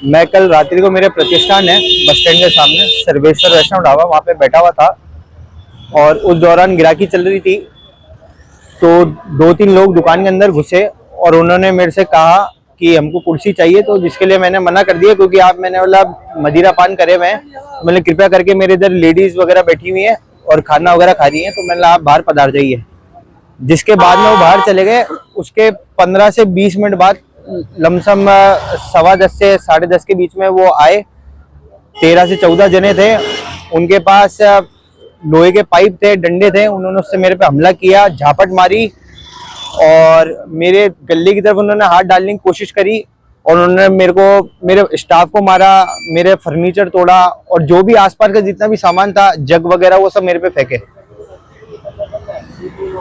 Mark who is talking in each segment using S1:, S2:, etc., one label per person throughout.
S1: मैं कल रात्रि को मेरे प्रतिष्ठान है बस स्टैंड के सामने सर्वेश्वर वैष्णव ढाबा, वहाँ पे बैठा हुआ था और उस दौरान गिराकी चल रही थी। तो 2-3 लोग दुकान के अंदर घुसे और उन्होंने मेरे से कहा कि हमको कुर्सी चाहिए, तो जिसके लिए मैंने मना कर दिया क्योंकि आप मैंने बोला मदिरा पान करे हुए हैं, मैंने कृपया करके मेरे इधर लेडीज वगैरह बैठी हुई हैं और खाना वगैरह खा रही हैं, तो मैंने आप बाहर पधार जाइए। जिसके बाद में वो बाहर चले गए। उसके 15 से 20 मिनट बाद लमसम 10:15 से 10:30 के बीच में वो आए। 13 से 14 जने थे, उनके पास लोहे के पाइप थे, डंडे थे। उन्होंने उससे मेरे पे हमला किया, झापट मारी और मेरे गले की तरफ उन्होंने हाथ डालने की कोशिश करी और उन्होंने मेरे स्टाफ को मारा, मेरे फर्नीचर तोड़ा और जो भी आसपास का जितना भी सामान था, जग वगैरह, वो सब मेरे पे फेंके।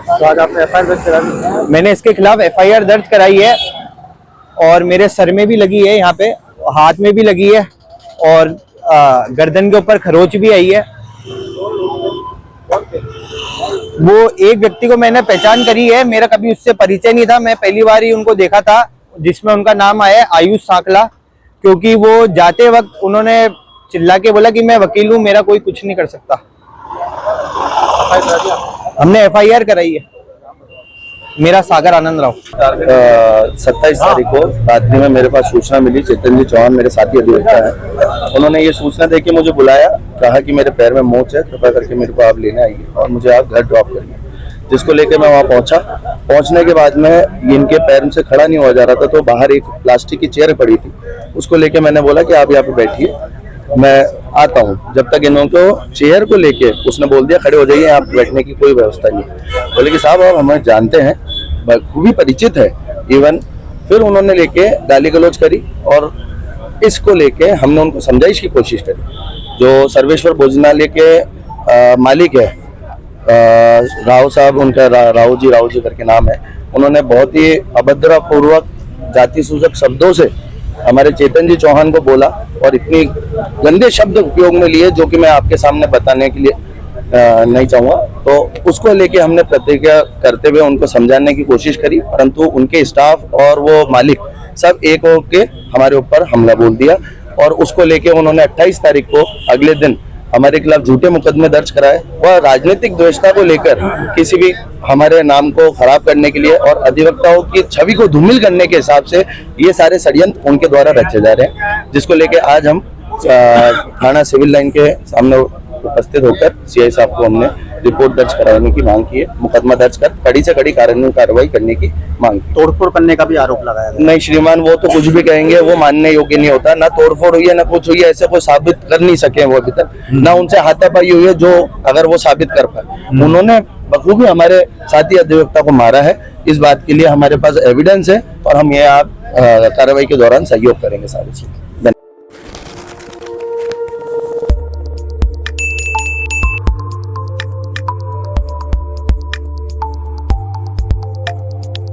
S2: तो आज आपने एफआईआर दर्ज करा दी?
S1: मैंने इसके खिलाफ एफआईआर दर्ज कराई है और मेरे सर में भी लगी है, यहाँ पे हाथ में भी लगी है और गर्दन के ऊपर खरोच भी आई है। वो एक व्यक्ति को मैंने पहचान करी है, मेरा कभी उससे परिचय नहीं था, मैं पहली बार ही उनको देखा था, जिसमें उनका नाम आया आयुष सांकला। क्योंकि वो जाते वक्त उन्होंने चिल्ला के बोला कि मैं वकील हूँ, मेरा कोई कुछ नहीं कर सकता। हमने एफआईआर कराई है। मेरा सागर आनंद राव।
S3: 27 तारीख को रात्रि में मेरे पास सूचना मिली, चेतन जी चौहान मेरे साथी अधिवक्ता है, उन्होंने ये सूचना देके मुझे बुलाया, कहा कि मेरे पैर में मोच है, कृपया करके मेरे को आप लेने आइए और मुझे आप घर ड्रॉप करिए। जिसको लेकर मैं वहाँ पहुंचा। पहुंचने के बाद में इनके पैर से खड़ा नहीं हुआ जा रहा था, तो बाहर एक प्लास्टिक की चेयर पड़ी थी, उसको लेके मैंने बोला कि आप यहाँ पे बैठिए, मैं आता हूँ। जब तक इन्हों को चेयर को लेके उसने बोल दिया खड़े हो जाइए, आप बैठने की कोई व्यवस्था नहीं। बोले कि साहब आप हमें जानते हैं, खूबी परिचित है इवन। फिर उन्होंने लेके गाली गलौज करी और इसको लेके हमने उनको समझाइश की कोशिश करी। जो सर्वेश्वर भोजनालय के मालिक है राव साहब, उनका राव जी करके नाम है, उन्होंने बहुत ही अभद्रपूर्वक जाति सूचक शब्दों से हमारे चेतन जी चौहान को बोला और इतनी गंदे शब्द उपयोग में लिए जो कि मैं आपके सामने बताने के लिए नहीं चाहूँगा। तो उसको लेके हमने प्रतिक्रिया करते हुए उनको समझाने की कोशिश करी, परंतु उनके स्टाफ और वो मालिक सब एक होके हमारे ऊपर हमला बोल दिया और उसको लेके उन्होंने 28 तारीख को अगले दिन हमारे खिलाफ झूठे मुकदमे दर्ज कराए। वह राजनीतिक द्वेषता को लेकर किसी भी हमारे नाम को खराब करने के लिए और अधिवक्ताओं की छवि को धूमिल करने के हिसाब से ये सारे षड्यंत्र उनके द्वारा रचे जा रहे हैं, जिसको लेके आज हम थाना सिविल लाइन के सामने उपस्थित होकर सीआई साहब को हमने रिपोर्ट दर्ज कराने की मांग की है, मुकदमा दर्ज कर कड़ी से कड़ी कानूनी कार्रवाई करने की मांग की।
S2: तोड़फोड़ करने का भी आरोप लगाया गया।
S3: नहीं श्रीमान, वो तो कुछ भी कहेंगे, वो मानने योग्य नहीं होता। ना तोड़फोड़ हुई है ना कुछ हुई है, ऐसे कोई साबित कर नहीं सके वो अभी तक। ना उनसे हाथापाई हुई है जो अगर वो साबित कर पाए। उन्होंने बखूबी हमारे साथी अधिवक्ता को मारा है, इस बात के लिए हमारे पास एविडेंस है और हम ये आप कार्रवाई के दौरान सहयोग करेंगे सारी चीजें।